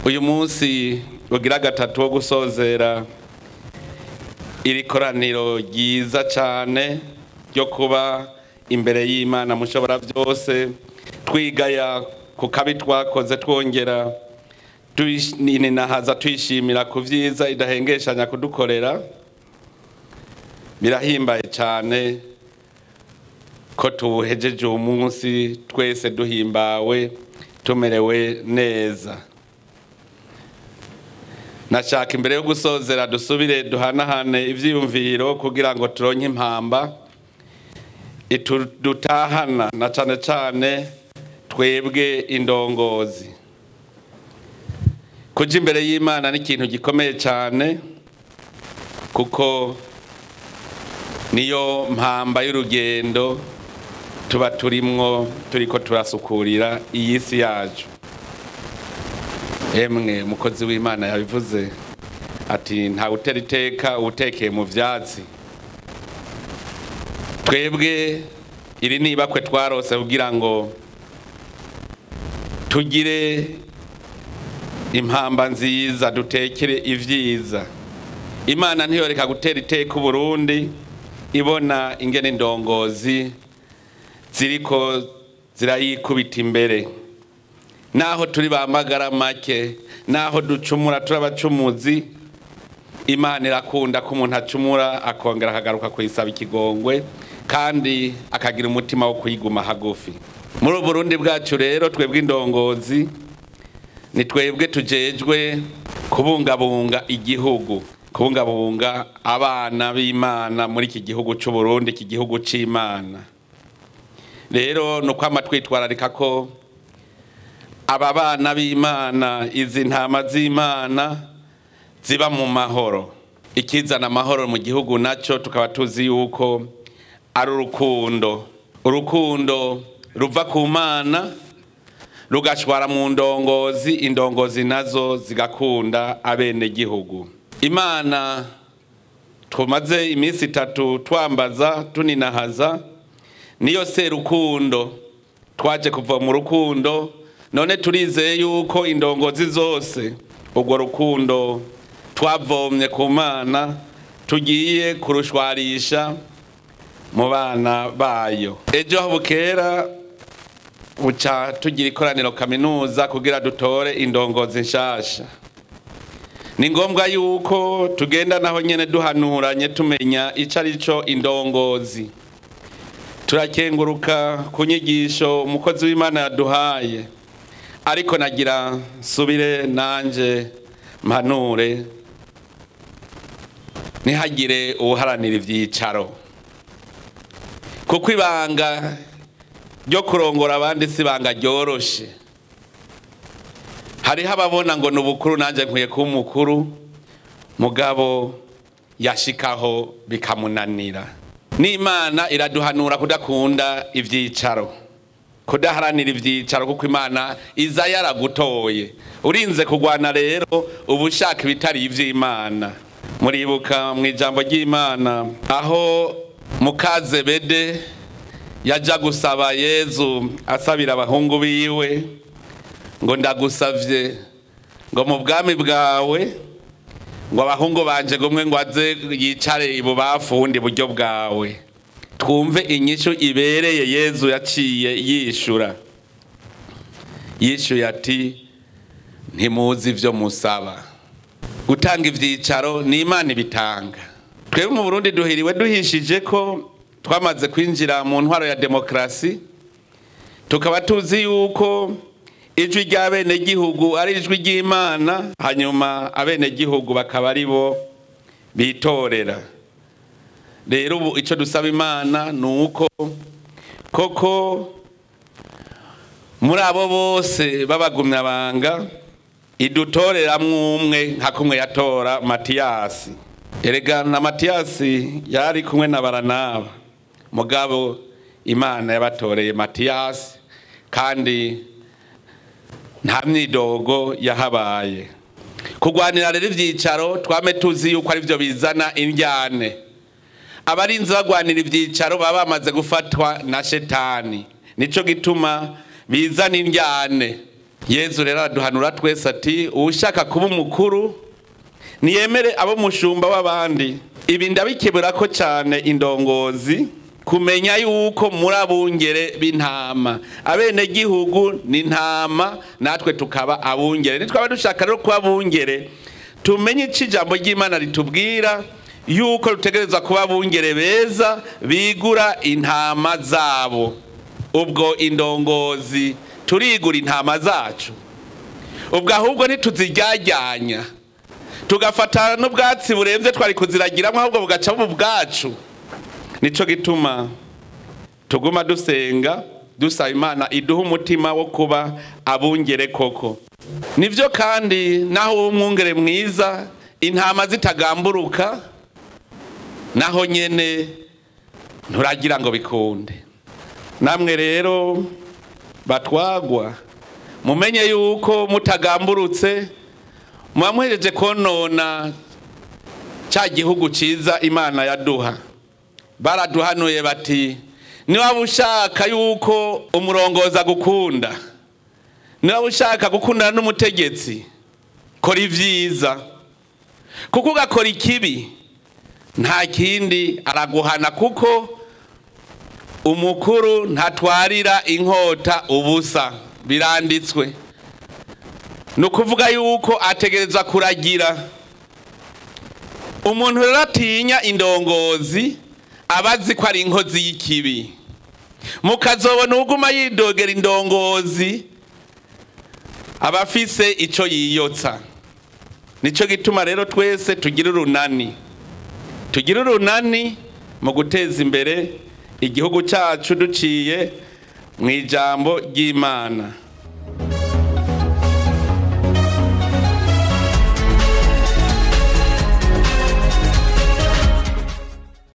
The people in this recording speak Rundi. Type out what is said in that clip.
uyu munsi ugira gatatu wo gusozera iri koraniro ryiza cyane ryo kuba imbere y'Imana mushobora byose twigaya ku kabi twakoze twongera ninahaza twishimira ku vyiza idahengeshanya kudukorera. Birahimbaye cyane ko tuhejeje umunsi twese duhimbawe tumerewe neza. Nashaka imbere yo gusozera dusubire duhanahane ivyiyumviro kugira ngo turonke impamba dutahana na cane cane twebwe indongozi. Kuja imbere y'Imana ni ikintu gikomeye cyane kuko niyo mpamba y'urugendo tuba turimwo turiko turasukurira iyi si yacu. Emwe mukozi w'Imana yabivuze ati nta utera iteka utekeye mu vyatsi. Twebwe iri nibakwe twarose kugira ngo tugire impamba nziza dutekere ivyiza. Imana ntiyoreka gutera iteka Burundi ibona ingene indongozi ziriko zirayikubita imbere. Naho turi bamagara make, naho ducumura turabacumuzi, Imana irakunda ko umuntu acumura akongera akagaruka kuyisaba ikigongwe kandi akagira umutima wo kuyiguma hagufi. Muri Burundi bwacu rero twebwe indongozi ni twebwe tujejwe kubungabunga igihugu, kubungabunga abana b'Imana muri iki gihugu cy'u Burundi, iki gihugu c'Imana. Rero nuko amatwitwararika ko aba bana b'Imana, izi ntama z'Imana ziba mu mahoro. Ikizana amahoro mu gihugu naco tukaba tuzi yuko ari urukundo. Urukundo ruva ku Mana rugashwara mu ndongozi, indongozi nazo zigakunda abene gihugu. Imana tumaze iminsi 3 twambaza tuninahaza niyo se rukundo, twaje kuva mu rukundo none turizeye yuko indongozi zose ubwo rukundo twavomye ku Mana tugiye kurushwarisha mu bana bayo. Ejo aho bukera buca tugira ikoraniro kaminuza kugira dutore indongozi nshasha. Ni ngombwa yuko tugenda naho nyene duhanuranye tumenya ico arico indongozi. Turakenguruka ku nyigisho umukozi w'Imana yaduhaye, ariko nagira subire nanje mpanure ntihagire uharanira ivyicaro, kuko ibanga ryo kurongora abandi si ibanga ryoroshe. Hariho ababona ngo n'ubukuru nanje nkwiye kuba umukuru, mugabo yashikaho bikamunanira. N'Imana iraduhanura kudakunda ivyicaro, kudaharanira ivyicaro, kuko Imana iza yaragutoye. Urinze kugwana rero ubushaka ibitari ivy'Imana. Muribuka mu ijambo ry'Imana aho Mukazebede yaja gusaba Yezu asabira abahungu biwe ngo ndagusavye ngo mu bwami bwawe ngo abahungu banje gomwe ngo aze yicare ibubafu undi buryo bwawe. Twumve inyishu ibereye Yezu yaciye yishura. Yishuye ati ntimuzi ivyo musaba. Gutanga ivyicaro ni Imana ibitanga. Twebwe mu Burundi duhiriwe duhishije ko twamaze kwinjira mu ntwaro ya demokrasi, tukaba tuzi yuko ijwi ry'abene gihugu ari ijwi ry'Imana, hanyuma abene gihugu bakaba ari bo bitorera. Rero ubu ico dusaba Imana nuko koko muri abo bose babagumyabanga idutoreramwo umwe nka kumwe yatora Matiyasi. Erega na Matiyasi yari kumwe na Baranaba, mugabo Imana yabatoreye Matiyasi kandi nta myidogo yahabaye. Kugwanira rero ivyicaro twame tuzi yuko ari byo bizana indyane. Abarinzi bagwanira ivyicaro baba bamaze gufatwa na shetani, nico gituma bizana indyane. Yezu rero araduhanura twese ati ushaka kuba umukuru niyemere abo mushumba w'abandi. Ibi ndabikebura ko cyane indongozi kumenya yuko muri abungere b'intama, abene gihugu ni intama, natwe tukaba abungere. Nitwaba dushaka rero kuba abungere, tumenye iki ijambo ry'Imana ritubwira yuko rutegerezwa kuba abungere beza bigura intama zabo. Ubwo indongozi turigura intama zacu, ubwo ahubwo ntituziryajyanya tugafata n'ubwatsi buremvye twari kuziragiramo, ahubwo bugaca mu bwacu. Nico gituma tuguma dusenga dusaba Imana iduha umutima wo kuba abungere koko. Nivyo kandi naho umwungere mwiza intama zitagamburuka naho nyene nturagira ngo bikunde. Namwe rero batwagwa mumenye yuko mutagamburutse muhejeje konona cya gihugu ciza Imana yaduha. Baraduhanuye bati niba ushaka yuko umurongozi agukunda, niba ushaka gukundana n'umutegetsi, kora ivyiza, kuko ugakora ikibi nta kindi araguhana, kuko umukuru ntatwarira inkota ubusa, biranditswe. Nukuvuga yuko ategerezwa kuragira. Umuntu rero atinya indongozi abazi ko ari inkozi y'ikibi. Mukazobona uguma yidogera indongozi abafise ico yiyotsa. Nico gituma rero twese tugira urunani mu guteza imbere igihugu cyacu duciye mu ijambo ry'Imana.